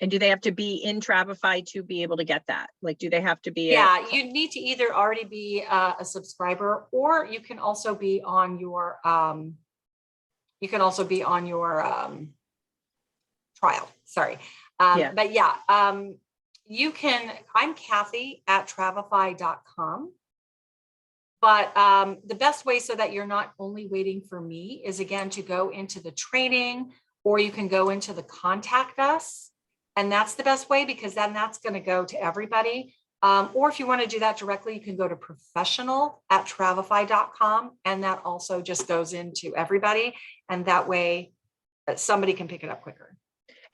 And do they have to be in Travefy to be able to get that? Like, do they have to be? Yeah, you need to either already be a subscriber, or you can also be on your, trial. Sorry. Yeah. But yeah, you can, I'm Kathy at Travefy.com. But the best way so that you're not only waiting for me is, again, to go into the training, or you can go into the contact us. And that's the best way, because then that's going to go to everybody. Or if you want to do that directly, you can go to professional at Travefy.com. And that also just goes into everybody. And that way somebody can pick it up quicker.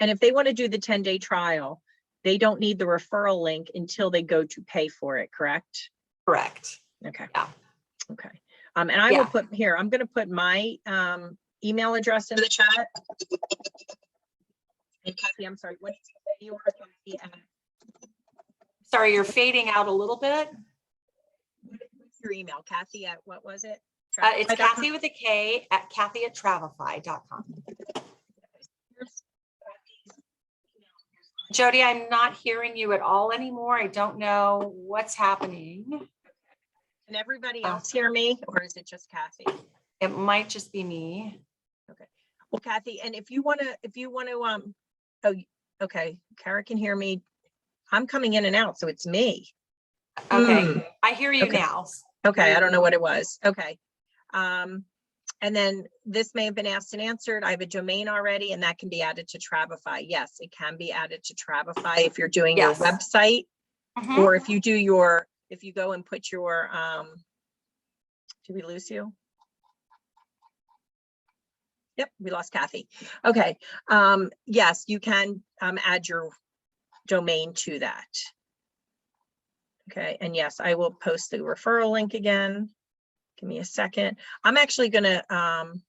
And if they want to do the 10-day trial, they don't need the referral link until they go to pay for it, correct? Correct. Okay. Yeah. Okay. And I will put here, I'm going to put my email address in the chat. And Kathy, I'm sorry, what did you say you are, Kathy? Sorry, you're fading out a little bit. What's your email, Kathy at what was it? It's Kathy with a K at Kathy at Travefy.com. Jodi, I'm not hearing you at all anymore. I don't know what's happening. Can everybody else hear me, or is it just Kathy? It might just be me. Okay. Well, Kathy, and if you want to, oh, okay. Kara can hear me. I'm coming in and out, so it's me. Okay. I hear you now. Okay. I don't know what it was. Okay. And then this may have been asked and answered. I have a domain already, and that can be added to Travefy. Yes, it can be added to Travefy if you're doing your website, or if you do if you go and put your, did we lose you? Yep, we lost Kathy. Okay. Yes, you can add your domain to that. Okay, and yes, I will post the referral link again. Give me a second. I'm actually gonna, I've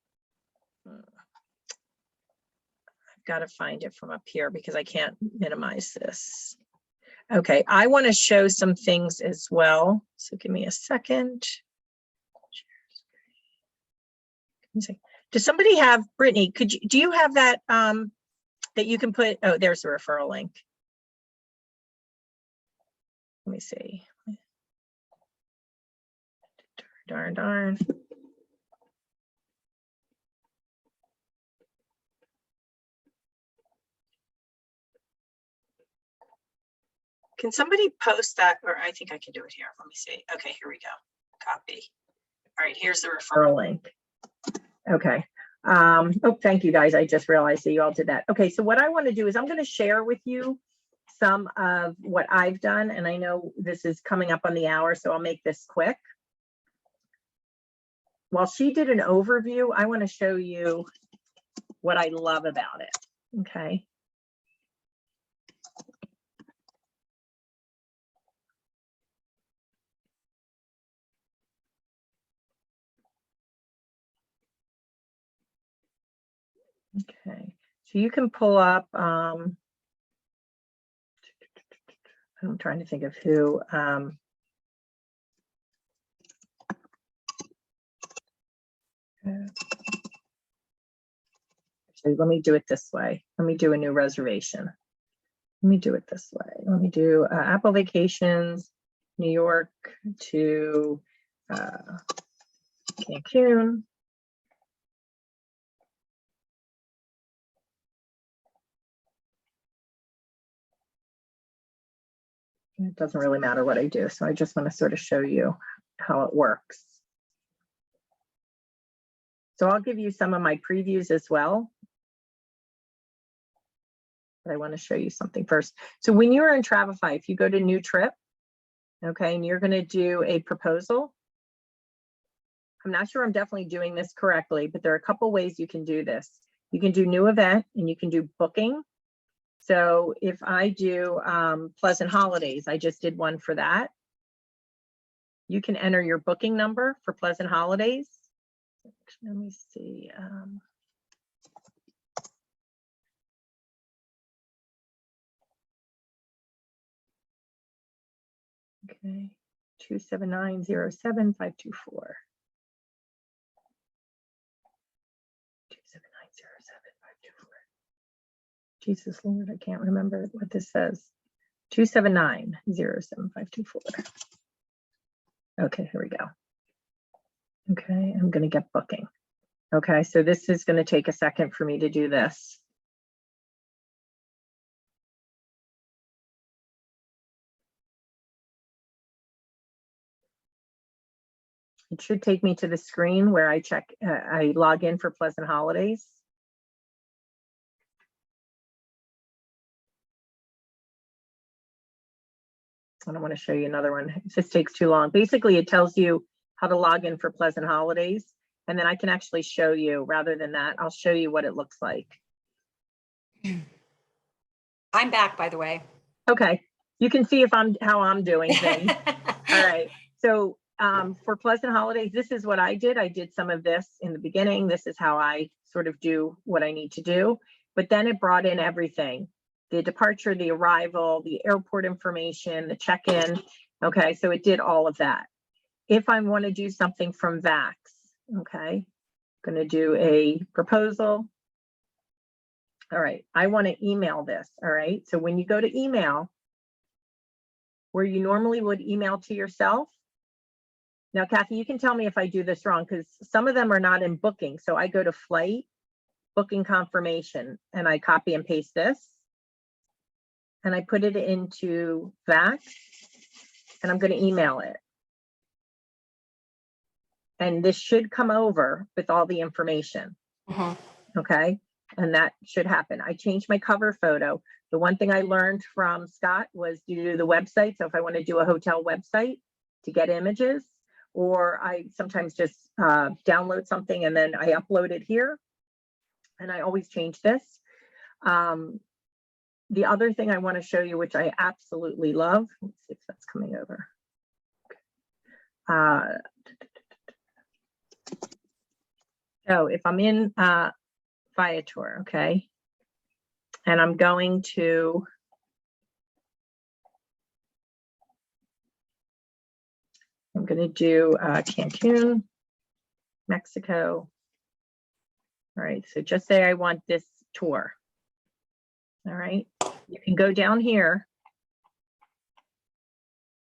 got to find it from up here because I can't minimize this. Okay, I want to show some things as well. So give me a second. Does somebody have, Brittany, do you have that, that you can put, oh, there's the referral link. Let me see. Darn. Can somebody post that? Or I think I can do it here. Let me see. Okay, here we go. Copy. All right, here's the referral link. Okay. Oh, thank you guys. I just realized that you all did that. Okay, so what I want to do is I'm going to share with you some of what I've done. And I know this is coming up on the hour, so I'll make this quick. While she did an overview, I want to show you what I love about it. Okay. Okay, so you can pull up, I'm trying to think of who, actually, let me do it this way. Let me do a new reservation. Let me do it this way. Let me do Apple Vacations, New York to Cancun. It doesn't really matter what I do. So I just want to sort of show you how it works. So I'll give you some of my previews as well. But I want to show you something first. So when you're in Travefy, if you go to new trip, okay, and you're going to do a proposal, I'm not sure I'm definitely doing this correctly, but there are a couple ways you can do this. You can do new event and you can do booking. So if I do Pleasant Holidays, I just did one for that. You can enter your booking number for Pleasant Holidays. Let me see. Okay, 27907-524. 27907-524. Jesus Lord, I can't remember what this says. 27907-524. Okay, here we go. Okay, I'm going to get booking. Okay, so this is going to take a second for me to do this. It should take me to the screen where I check, I log in for Pleasant Holidays. I don't want to show you another one. If this takes too long. Basically, it tells you how to log in for Pleasant Holidays. And then I can actually show you, rather than that, I'll show you what it looks like. I'm back, by the way. Okay, you can see if how I'm doing things. All right, so for Pleasant Holidays, this is what I did. I did some of this in the beginning. This is how I sort of do what I need to do. But then it brought in everything: the departure, the arrival, the airport information, the check-in. Okay, so it did all of that. If I want to do something from VAX, okay, I'm going to do a proposal. All right, I want to email this. All right, so when you go to email, where you normally would email to yourself. Now, Kathy, you can tell me if I do this wrong, because some of them are not in booking. So I go to flight, booking confirmation, and I copy and paste this. And I put it into VAX, and I'm going to email it. And this should come over with all the information. Okay, and that should happen. I changed my cover photo. The one thing I learned from Scott was to do the website. So if I want to do a hotel website to get images, or I sometimes just download something and then I upload it here, and I always change this. The other thing I want to show you, which I absolutely love, let's see if that's coming over. So if I'm in Viator, okay, and I'm going to do Cancun, Mexico. All right, so just say I want this tour. All right, you can go down here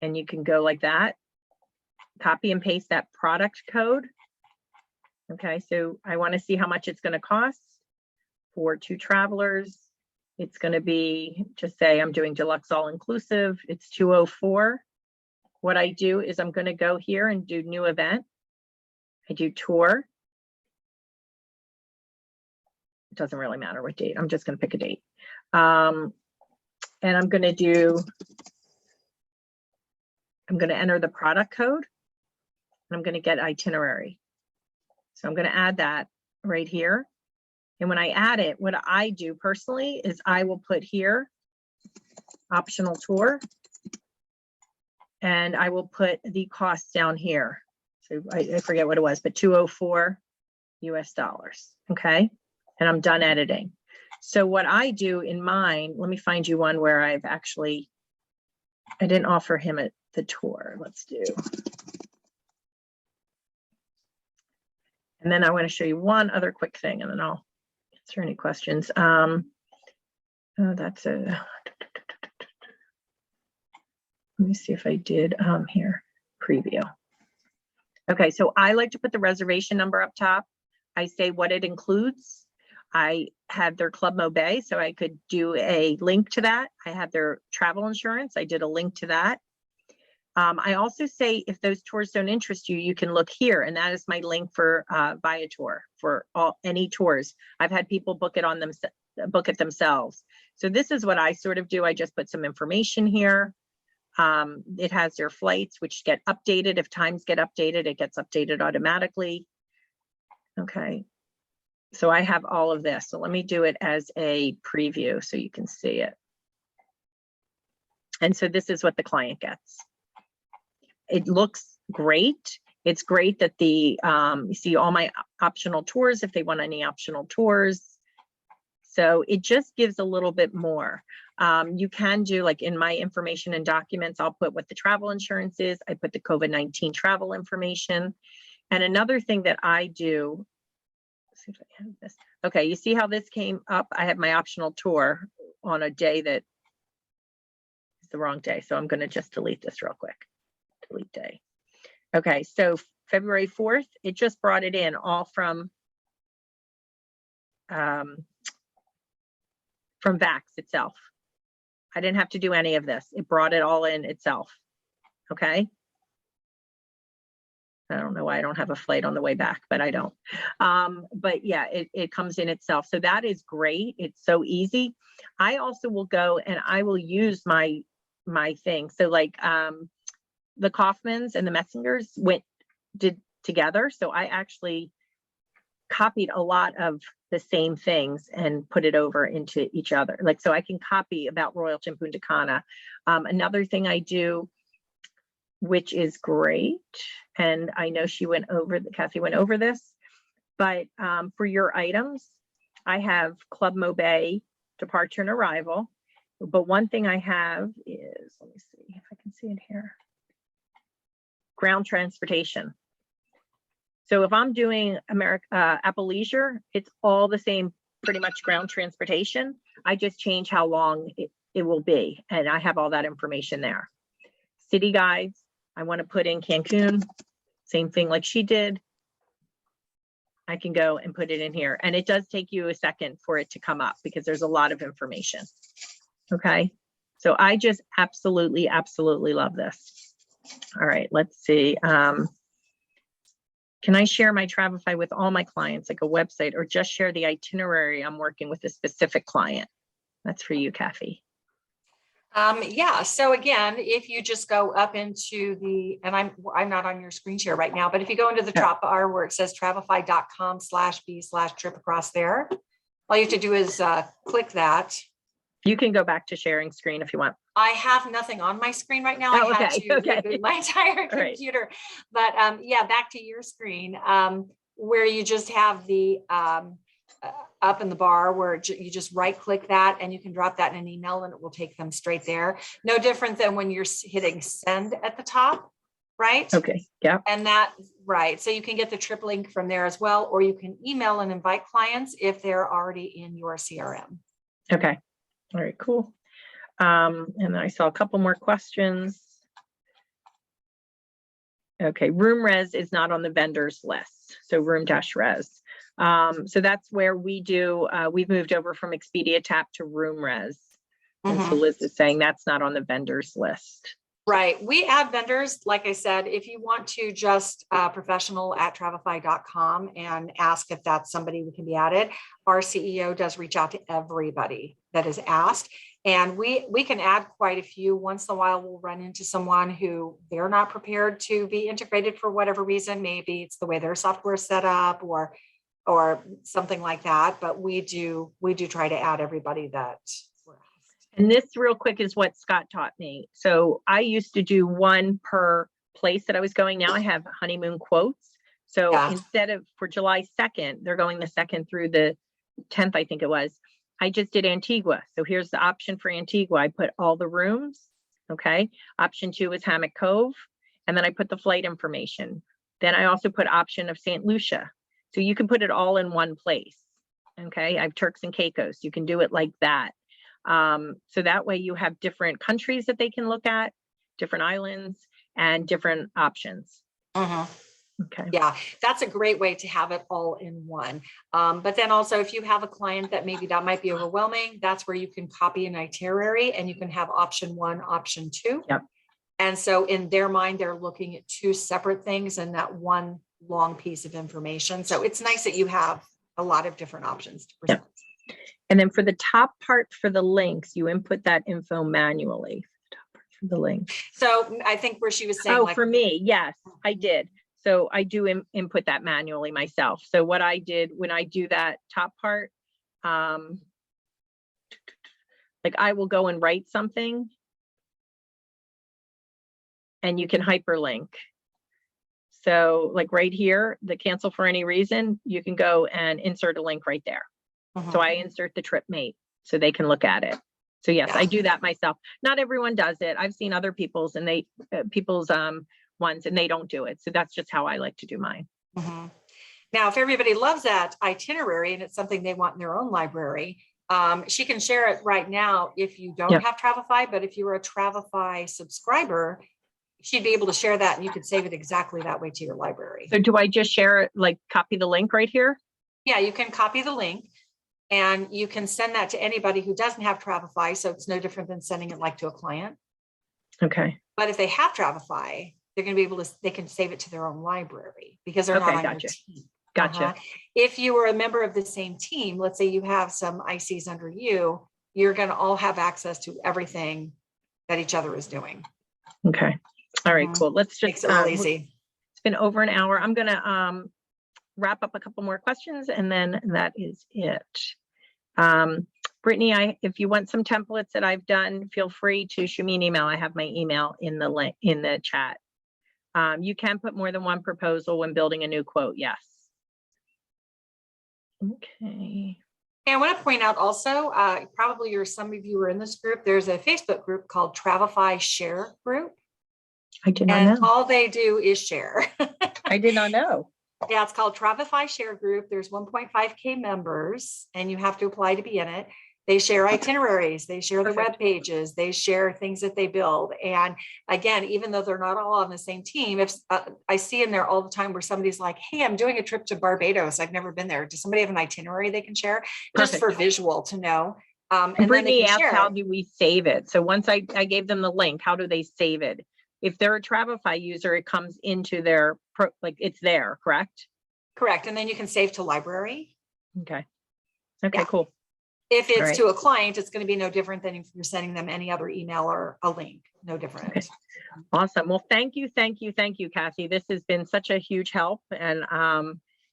and you can go like that, copy and paste that product code. Okay, so I want to see how much it's going to cost for 2 travelers. It's going to be, just say I'm doing deluxe all inclusive. It's 204. What I do is I'm going to go here and do new event. I do tour. It doesn't really matter what date. I'm just going to pick a date. And I'm going to enter the product code. And I'm going to get itinerary. So I'm going to add that right here. And when I add it, what I do personally is I will put here optional tour, and I will put the cost down here. So I forget what it was, but 204 US dollars. Okay. and I'm done editing. So what I do in mine, let me find you one where I didn't offer him the tour. Let's do. And then I want to show you one other quick thing, and then I'll answer any questions. That's a, let me see if I did here, preview. Okay, so I like to put the reservation number up top. I say what it includes. I have their Club Mobay, so I could do a link to that. I have their travel insurance. I did a link to that. I also say if those tours don't interest you, you can look here, and that is my link for Viator for any tours. I've had people book it themselves. So this is what I sort of do. I just put some information here. It has their flights, which get updated. If times get updated, it gets updated automatically. Okay. So I have all of this. So let me do it as a preview so you can see it. And so this is what the client gets. It looks great. It's great that you see all my optional tours if they want any optional tours. So it just gives a little bit more. You can do, like in my information and documents, I'll put what the travel insurance is. I put the COVID-19 travel information. And another thing that I do, let's see if I have this. Okay, you see how this came up? I have my optional tour on a day that is the wrong day. So I'm going to just delete this real quick. Delete day. Okay, so February 4th, it just brought it in all from Vax itself. I didn't have to do any of this. It brought it all in itself. Okay. I don't know why I don't have a flight on the way back, but I don't. But yeah, it comes in itself. So that is great. It's so easy. I also will go and I will use my thing. So like the Kaufmans and the Messengers did together. So I actually copied a lot of the same things and put it over into each other. Like, so I can copy about Royalton Punta Cana. Another thing I do, which is great, and I know Kathy went over this, but for your items, I have Club Mobay, departure and arrival. But one thing I have is, let me see if I can see it here, ground transportation. So if I'm doing Apple Leisure, it's all the same, pretty much ground transportation. I just change how long it will be. And I have all that information there. City guides, I want to put in Cancun, same thing like she did. I can go and put it in here. And it does take you a second for it to come up because there's a lot of information. Okay. So I just absolutely, absolutely love this. All right, let's see. Can I share my Travefy with all my clients, like a website, or just share the itinerary I'm working with a specific client? That's for you, Kathy. Yeah. So again, if you just go up into and I'm not on your screen share right now, but if you go into the top bar where it says travefy.com/b/trip across there, all you have to do is click that. You can go back to sharing screen if you want. I have nothing on my screen right now. Oh, I had to reboot my entire computer, right. But yeah, back to your screen where you just have the up in the bar where you just right click that and you can drop that in an email and it will take them straight there. No different than when you're hitting send at the top, right? Okay, yeah. And that, right. So you can get the trip link from there as well, or you can email and invite clients if they're already in your CRM. Okay, all right, cool. And I saw a couple more questions. Okay, room res is not on the vendors list. So room-res. So that's where we've moved over from Expedia Tap to room res. And so Liz is saying that's not on the vendors list. Right. We add vendors. Like I said, if you want to just professional@travefy.com and ask if that's somebody who can be added, our CEO does reach out to everybody that is asked. And we can add quite a few. Once in a while, we'll run into someone who they're not prepared to be integrated for whatever reason. Maybe it's the way their software is set up or something like that. But we do try to add everybody that we're asked. And this real quick is what Scott taught me. So I used to do one per place that I was going. Now I have honeymoon quotes. So instead of for July 2nd, they're going the 2nd through the 10th, I think it was, I just did Antigua. So here's the option for Antigua. I put all the rooms. Okay. Option 2 is Hammock Cove. And then I put the flight information. Then I also put option of St. Lucia. So you can put it all in one place. Okay. I have Turks and Caicos. You can do it like that. So that way you have different countries that they can look at, different islands, and different options. Okay. Yeah, that's a great way to have it all in one. But then also if you have a client that maybe that might be overwhelming, that's where you can copy an itinerary and you can have option 1, option 2. Yep. And so in their mind, they're looking at 2 separate things and that one long piece of information. So it's nice that you have a lot of different options to present. Yep. And then for the top part for the links, you input that info manually. Top part for the link. So I think where she was saying, Oh, like, for me, yes, I did. So I do input that manually myself. So what I did when I do that top part, like I will go and write something and you can hyperlink. So like right here, the cancel for any reason, you can go and insert a link right there. So I insert the trip mate so they can look at it. So yes, I do that myself. Not everyone does it. I've seen other people's and people's ones and they don't do it. So that's just how I like to do mine. Now, if everybody loves that itinerary and it's something they want in their own library, she can share it right now if you don't have Travefy, but if you're a Travefy subscriber, she'd be able to share that and you could save it exactly that way to your library. So do I just share it, like copy the link right here? Yeah, you can copy the link and you can send that to anybody who doesn't have Travefy. So it's no different than sending it like to a client. Okay. But if they have Travefy, they're going to be able to, they can save it to their own library because they're not on your team. Gotcha. If you were a member of the same team, let's say you have some ICs under you, you're going to all have access to everything that each other is doing. Okay. All right, cool. Let's just, Makes it real easy. It's been over an hour. I'm going to wrap up a couple more questions and then that is it. Brittany, if you want some templates that I've done, feel free to shoot me an email. I have my email in the link in the chat. You can put more than one proposal when building a new quote. Yes. Okay. And I want to point out also, probably some of you are in this group. There's a Facebook group called Travefy Share Group. I did not know. All they do is share. I did not know. Yeah, it's called Travefy Share Group. There's 1.5K members and you have to apply to be in it. They share itineraries, they share the web pages, they share things that they build. And again, even though they're not all on the same team, if I see in there all the time where somebody's like, hey, I'm doing a trip to Barbados. I've never been there. Does somebody have an itinerary they can share? Just for visual to know. And Brittany asked, how do we save it? So once I gave them the link, how do they save it? If they're a Travefy user, it comes into their, like it's there, correct? Correct. And then you can save to library. Okay. Okay, cool. If it's to a client, it's going to be no different than if you're sending them any other email or a link. No different. Okay. Awesome. Well, thank you, Kathy. This has been such a huge help. And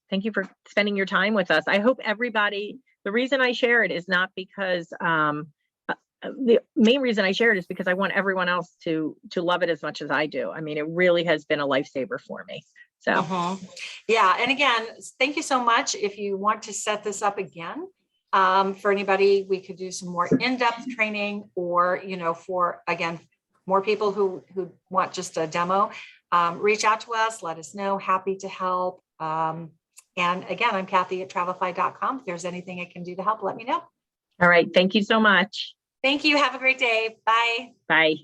thank you for spending your time with us. I hope everybody, the reason I share it is not because, the main reason I share it is because I want everyone else to love it as much as I do. I mean, it really has been a lifesaver for me. So yeah. And again, thank you so much. If you want to set this up again, for anybody, we could do some more in-depth training or, for, again, more people who want just a demo, reach out to us, let us know, happy to help. And again, I'm Kathy at Travefy.com. If there's anything I can do to help, let me know. All right. Thank you so much. Thank you. Have a great day. Bye. Bye.